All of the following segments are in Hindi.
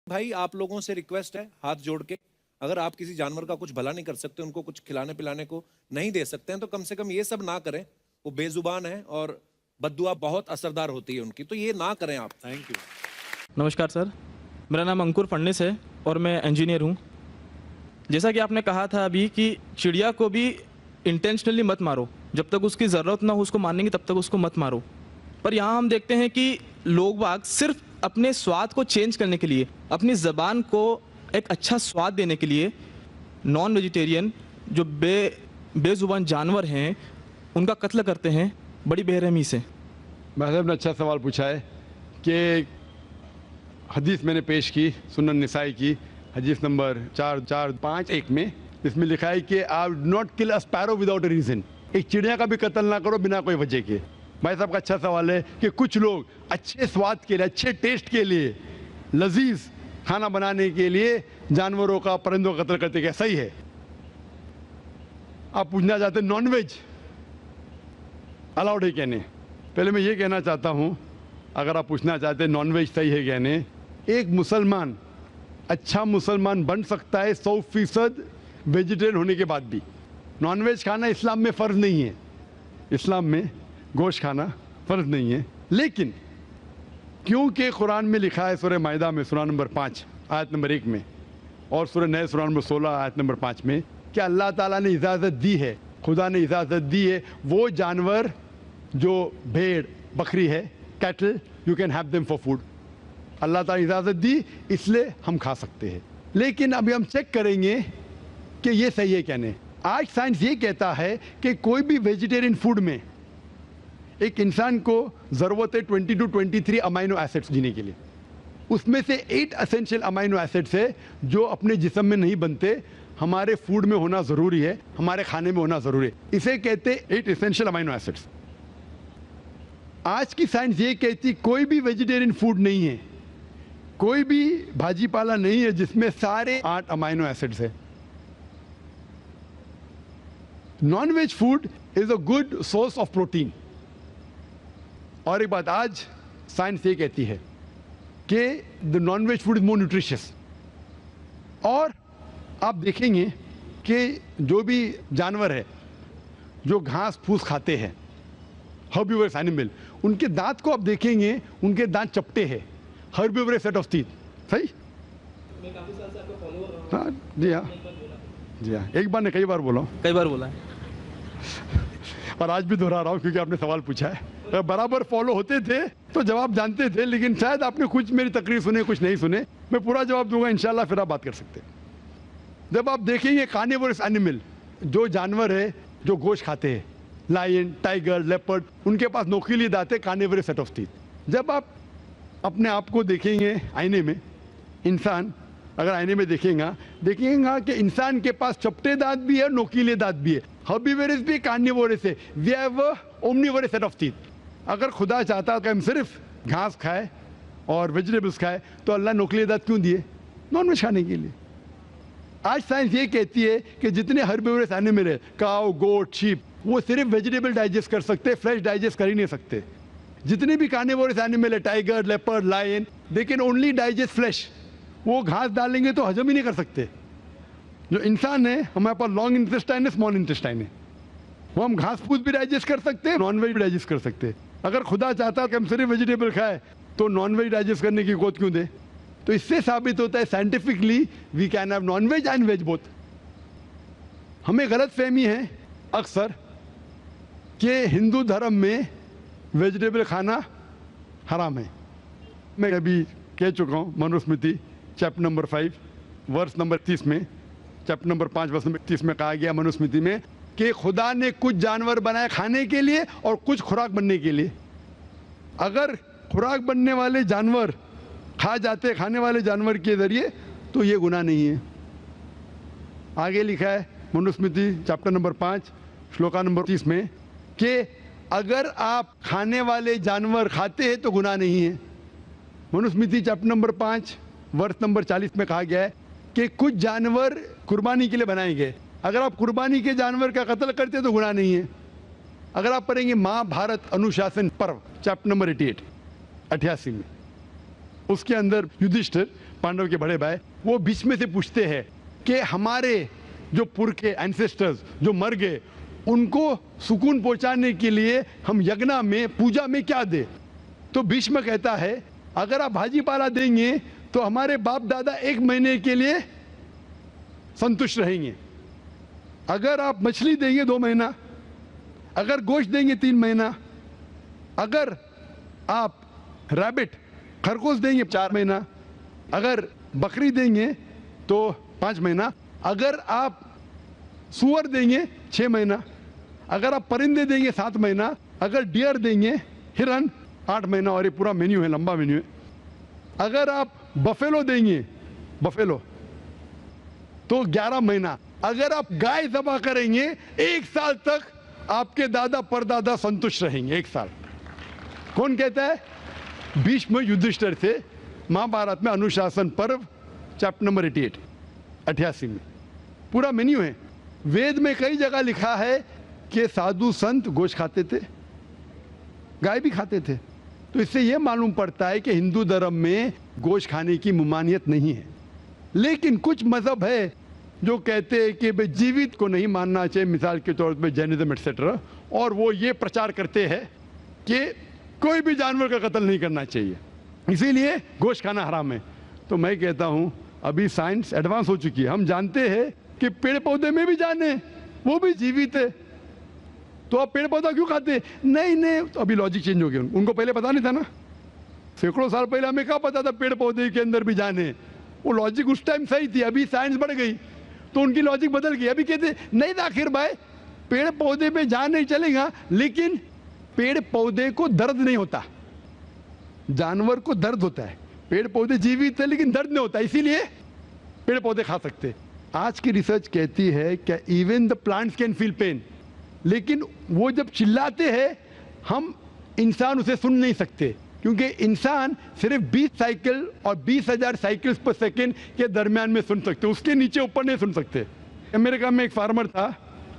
भाई आप लोगों से रिक्वेस्ट है हाथ जोड़ के, अगर आप किसी जानवर का कुछ भला नहीं कर सकते, उनको कुछ खिलाने पिलाने को नहीं दे सकते हैं, तो कम से कम ये सब ना करें। वो बेजुबान है और बद्दुआ बहुत असरदार होती है उनकी, तो ये ना करें आप। Thank you. नमस्कार सर, मेरा नाम अंकुर फडणीस है और मैं इंजीनियर हूँ। जैसा कि आपने कहा था अभी कि चिड़िया को भी इंटेंशनली मत मारो, जब तक उसकी ज़रूरत ना हो उसको मारने की तब तक उसको मत मारो। पर यहाँ हम देखते हैं कि लोग बाग सिर्फ अपने स्वाद को चेंज करने के लिए, अपनी ज़बान को एक अच्छा स्वाद देने के लिए नॉन वेजिटेरियन जो बेज़ुबान जानवर हैं उनका कत्ल करते हैं बड़ी बेरहमी से। महज़ब ने अच्छा सवाल पूछा है कि हदीस मैंने पेश की सुनन निसाई की हदीस नंबर 4451 में, इसमें लिखा है कि आप not kill a sparrow without a reason. एक चिड़िया का भी कत्ल ना करो बिना कोई वजह के। भाई साहब का अच्छा सवाल है कि कुछ लोग अच्छे स्वाद के लिए, अच्छे टेस्ट के लिए, लजीज खाना बनाने के लिए जानवरों का, परिंदों का कत्ल करते, क्या सही है? आप पूछना चाहते हैं नॉन वेज अलाउड है क्या नहीं? पहले मैं ये कहना चाहता हूँ, अगर आप पूछना चाहते हैं नॉन वेज सही है क्या नहीं, एक मुसलमान अच्छा मुसलमान बन सकता है 100% वेजिटेरियन होने के बाद भी। नॉन वेज खाना इस्लाम में फ़र्ज नहीं है, इस्लाम में गोश्त खाना फ़र्ज नहीं है। लेकिन क्योंकि कुरान में लिखा है सूरह माइदा में सूरा नंबर 5 आयत नंबर 1 में और सूरह नह सूरा नंबर 16 आयत नंबर 5 में कि अल्लाह ताला ने इजाज़त दी है, खुदा ने इजाज़त दी है, वो जानवर जो भेड़ बकरी है, cattle, you can have them for food. अल्लाह ताला इजाज़त दी इसलिए हम खा सकते हैं। लेकिन अभी हम चेक करेंगे कि ये सही है क्या नहीं। आज साइंस ये कहता है कि कोई भी वेजिटेरियन फूड में एक इंसान को ज़रूरत है 20 to 23 अमाइनो एसिड्स जीने के लिए। उसमें से 8 एसेंशियल अमाइनो एसिड्स है जो अपने जिस्म में नहीं बनते, हमारे फूड में होना ज़रूरी है, हमारे खाने में होना ज़रूरी है। इसे कहते 8 एसेंशियल अमाइनो एसिड्स। आज की साइंस ये कहती कोई भी वेजिटेरियन फूड नहीं है, कोई भी भाजी पाला नहीं है जिसमें सारे 8 अमाइनो एसिड्स है। Non veg food is a good source of protein. और एक बात आज साइंस ये कहती है कि the non veg food is more nutritious. और आप देखेंगे कि जो भी जानवर है जो घास फूस खाते हैं, हर्बिवरस एनिमल, उनके दांत को आप देखेंगे, उनके दांत चपटे हैं, हर्बिवरस सेट ऑफ टीथ। सही? मैं काफी साल से आपको फॉलो कर रहा हूं। हाँ जी हाँ जी हाँ, एक बार ने कई बार बोला, कई बार बोला है और आज भी दोहरा रहा हूँ क्योंकि आपने सवाल पूछा है। बराबर फॉलो होते थे तो जवाब जानते थे, लेकिन शायद आपने कुछ मेरी तकरीर सुने, कुछ नहीं सुने। मैं पूरा जवाब दूंगा इंशाल्लाह, फिर आप बात कर सकते हैं। जब आप देखेंगे कार्निवोरस एनिमल, जो जानवर है जो गोश्त खाते हैं, लायन, टाइगर, लेपर्ड, उनके पास नोकीली दांत है, कार्निवोरस सेट ऑफ टीथ। जब आप अपने आप को देखेंगे आईने में, इंसान अगर आईने में देखेगा कि इंसान के पास चपटे दांत भी है, नोकीले दांत भी है। हर्बिवोरस भी कार्निवोरस है, we have omnivorous set of teeth. अगर खुदा चाहता कि हम सिर्फ घास खाए और वेजिटेबल्स खाए तो अल्लाह नोकीले दांत क्यों दिए? नॉन वेज खाने के लिए। आज साइंस ये कहती है कि जितने हर्बिवोरस एनिमल है, काऊ, गोट, शीप, वो सिर्फ वेजिटेबल डाइजेस्ट कर सकते, फ्लैश डाइजेस्ट कर ही नहीं सकते। जितने भी कार्निवोरस एनिमल है, tiger, leopard, lion, they can only digest flesh. वो घास डालेंगे तो हजम ही नहीं कर सकते। जो इंसान है, हमारे पास लॉन्ग इंटेस्टाइन है, स्मॉल इंटेस्टाइन है, वो हम घास फूस भी डाइजेस्ट कर सकते हैं, नॉन वेज भी डाइजेस्ट कर सकते हैं। अगर खुदा चाहता कि हम सिर्फ वेजिटेबल खाए तो नॉन वेज डाइजेस्ट करने की गोद क्यों दे? तो इससे साबित होता है scientifically we can have non veg and veg both. हमें गलत फहमी है अक्सर कि हिंदू धर्म में वेजिटेबल खाना हराम है। मैं अभी कह चुका हूँ, Manusmriti chapter number 5 verse number 30 में, चैप्टर नंबर 5 वर्स नंबर 30 में कहा गया मनुस्मृति में कि खुदा ने कुछ जानवर बनाए खाने के लिए और कुछ खुराक बनने के लिए। अगर खुराक बनने वाले जानवर खा जाते खाने वाले जानवर के जरिए तो ये गुनाह नहीं है। आगे लिखा है Manusmriti chapter number 5 shloka number 30 में कि अगर आप खाने वाले जानवर खाते हैं तो गुनाह नहीं है। मनुस्मृति चैप्टर नंबर 5 वर्ष नंबर 40 में कहा गया है कि कुछ जानवर कुर्बानी के लिए बनाए गए। अगर आप कुर्बानी के जानवर का कत्ल करते तो गुनाह नहीं है। अगर आप पढ़ेंगे महाभारत अनुशासन पर्व चैप्टर नंबर 88 में, उसके अंदर युधिष्ठिर पांडव के बड़े भाई, वो बीच में से पूछते हैं कि हमारे जो पुरखे एंसेस्टर्स जो मर गए उनको सुकून पहुंचाने के लिए हम यज्ञ में पूजा में क्या दे। तो भीष्म कहता है अगर आप भाजी पाला देंगे तो हमारे बाप दादा 1 महीने के लिए संतुष्ट रहेंगे, अगर आप मछली देंगे 2 महीना, अगर गोश्त देंगे 3 महीना, अगर आप रैबिट खरगोश देंगे 4 महीना, अगर बकरी देंगे तो 5 महीना, अगर आप सुअर देंगे 6 महीना, अगर आप परिंदे देंगे 7 महीना, अगर डियर देंगे हिरन 8 महीना। और ये पूरा मेन्यू है, लंबा मेन्यू है। अगर आप बफेलो देंगे बफेलो तो 11 महीना, अगर आप गाय ज़बह करेंगे 1 साल तक आपके दादा परदादा संतुष्ट रहेंगे। 1 साल। कौन कहता है? भीष्म युधिष्ठिर से महाभारत में अनुशासन पर्व चैप्टर नंबर 88 में पूरा मेन्यू है। वेद में कई जगह लिखा है कि साधु संत गोश्त खाते थे, गाय भी खाते थे। तो इससे यह मालूम पड़ता है कि हिंदू धर्म में गोश्त खाने की ममानियत नहीं है। लेकिन कुछ मजहब है जो कहते हैं कि भाई जीवित को नहीं मानना चाहिए, मिसाल के तौर पे जैनिज्म एक्सेट्रा, और वो ये प्रचार करते हैं कि कोई भी जानवर का कत्ल नहीं करना चाहिए, इसीलिए गोश्त खाना हराम है। तो मैं कहता हूं अभी साइंस एडवांस हो चुकी है, हम जानते हैं कि पेड़ पौधे में भी जान है, वो भी जीवित है, तो आप पेड़ पौधा क्यों खाते? नहीं, तो अभी लॉजिक चेंज हो गया। उनको पहले पता नहीं था ना, सैकड़ों साल पहले हमें क्या पता था पेड़ पौधे के अंदर भी जान है। वो लॉजिक उस टाइम सही थी, अभी साइंस बढ़ गई तो उनकी लॉजिक बदल गई। अभी कहते नहीं था आखिर भाई पेड़ पौधे पे जान नहीं चलेगा, लेकिन पेड़ पौधे को दर्द नहीं होता, जानवर को दर्द होता है। पेड़ पौधे जीवित है लेकिन दर्द नहीं होता, इसीलिए पेड़ पौधे खा सकते। आज की रिसर्च कहती है कि even the plants can feel pain, लेकिन वो जब चिल्लाते हैं हम इंसान उसे सुन नहीं सकते, क्योंकि इंसान सिर्फ 20 साइकिल और 20,000 साइकिल्स पर सेकेंड के दरमियान में सुन सकते, उसके नीचे ऊपर नहीं सुन सकते। अमेरिका में एक फार्मर था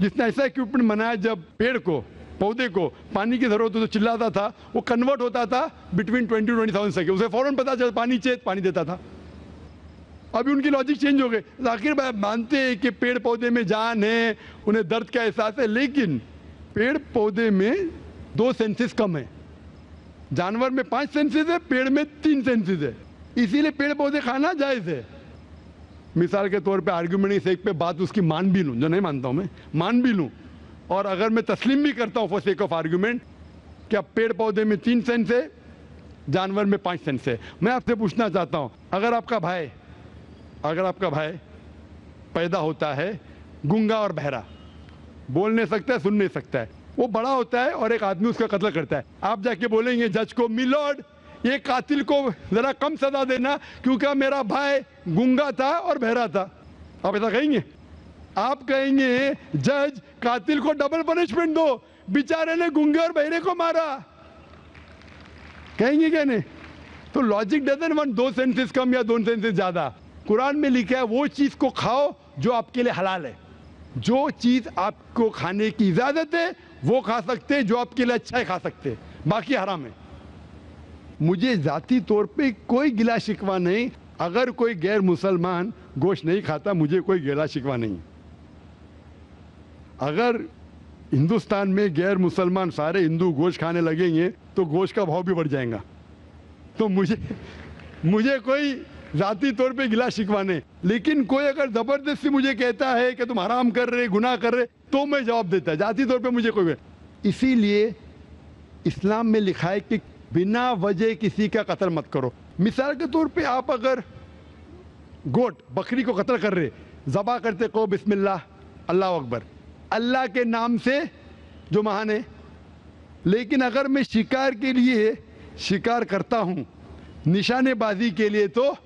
जिसने ऐसा इक्विपमेंट बनाया, जब पेड़ को पौधे को पानी की जरूरत हो तो चिल्लाता था, वो कन्वर्ट होता था बिटवीन 20-20,000 सेकेंड, उसे फौरन पता चला पानी चाहिए, पानी देता था। अभी उनकी लॉजिक चेंज हो गई। आखिर भाई मानते हैं कि पेड़ पौधे में जान है, उन्हें दर्द का एहसास है, लेकिन पेड़ पौधे में 2 सेंसेस कम है, जानवर में 5 सेंसेस है, पेड़ में 3 सेंसेस है, इसीलिए पेड़ पौधे खाना जायज है। मिसाल के तौर पे आर्ग्यूमेंट इस एक पे बात उसकी मान भी लूं, जो नहीं मानता हूं मैं, मान भी लूं, और अगर मैं तस्लीम भी करता हूं फॉर सेक ऑफ आर्ग्यूमेंट कि अब पेड़ पौधे में 3 सेंस है, जानवर में 5 सेंस है। मैं आपसे पूछना चाहता हूं, अगर आपका भाई पैदा होता है गूंगा और बहरा, बोल नहीं सकता है, सुन नहीं सकता है, वो बड़ा होता है और एक आदमी उसका कत्ल करता है, आप जाके बोलेंगे जज को, मिलॉर्ड ये कातिल को जरा कम सजा देना क्योंकि मेरा भाई गूंगा था और बहरा था? आप ऐसा कहेंगे? आप कहेंगे जज कातिल को डबल पनिशमेंट दो, बेचारे ने गूंगे और बहरे को मारा, कहेंगे क्या नहीं? तो लॉजिक डजंट वांट 2 सेंसेस कम या 2 सेंसेस ज्यादा। कुरान में लिखा है वो चीज को खाओ जो आपके लिए हलाल है, जो चीज आपको खाने की इजाजत है वो खा सकते हैं, जो आपके लिए अच्छा है खा सकते हैं, बाकी हराम है। मुझे जाती तौर पे कोई गिला शिकवा नहीं, अगर कोई गैर मुसलमान गोश्त नहीं खाता मुझे कोई गिला शिकवा नहीं। अगर हिंदुस्तान में गैर मुसलमान सारे हिंदू गोश्त खाने लगेंगे तो गोश्त का भाव भी बढ़ जाएगा। तो मुझे कोई जाती तौर पे गिला शिकवा नहीं, लेकिन कोई अगर जबरदस्ती मुझे कहता है कि तुम हराम कर रहे, गुनाह कर रहे, तो मैं जवाब देता। जाती तौर पे मुझे कोई, इसीलिए इस्लाम में लिखा है कि बिना वजह किसी का कत्ल मत करो। मिसाल के तौर पे आप अगर गोट बकरी को कत्ल कर रहे, ज़बा करते को बिस्मिल्लाह अल्लाह अकबर, अल्लाह के नाम से जो महान है, लेकिन अगर मैं शिकार के लिए शिकार करता हूं, निशानेबाजी के लिए, तो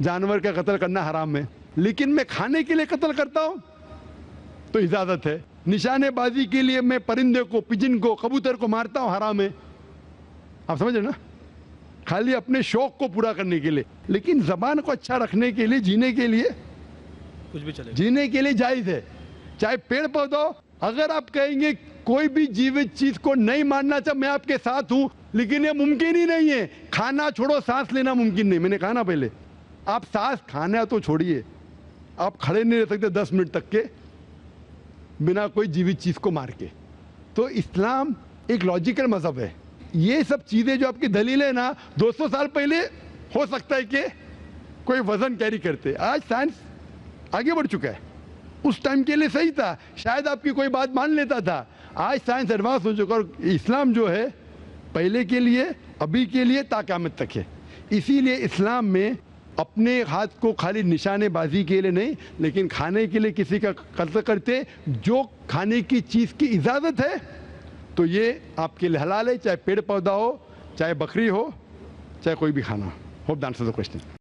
जानवर का कत्ल करना हराम है। लेकिन मैं खाने के लिए कत्ल करता हूं तो इजाजत है। निशानेबाजी के लिए मैं परिंदे को, पिजन को, कबूतर को मारता हूं, हराम है। आप समझ रहे ना? खाली अपने शौक को पूरा करने के लिए, लेकिन जबान को अच्छा रखने के लिए, जीने के लिए कुछ भी चलेगा, जीने के लिए जायज है। चाहे पेड़ पौधा, अगर आप कहेंगे कोई भी जीवित चीज को नहीं मानना चाहिए, मैं आपके साथ हूं, लेकिन ये मुमकिन ही नहीं है। खाना छोड़ो, सांस लेना मुमकिन नहीं, मैंने कहा ना पहले, आप सांस खाना तो छोड़िए, आप खड़े नहीं रह सकते 10 मिनट तक के बिना कोई जीवित चीज को मार के। तो इस्लाम एक लॉजिकल मजहब है। ये सब चीजें जो आपकी दलील है ना, 200 साल पहले हो सकता है कि कोई वजन कैरी करते, आज साइंस आगे बढ़ चुका है। उस टाइम के लिए सही था, शायद आपकी कोई बात मान लेता था। आज साइंस एडवांस हो चुका और इस्लाम जो है पहले के लिए, अभी के लिए, ता क़यामत तक है। इसीलिए इस्लाम में अपने हाथ को खाली निशानेबाजी के लिए नहीं, लेकिन खाने के लिए किसी का कत्ल करते, जो खाने की चीज़ की इजाज़त है तो ये आपके लिए हलाल है, चाहे पेड़ पौधा हो, चाहे बकरी हो, चाहे कोई भी खाना हो। Hope the answer the question.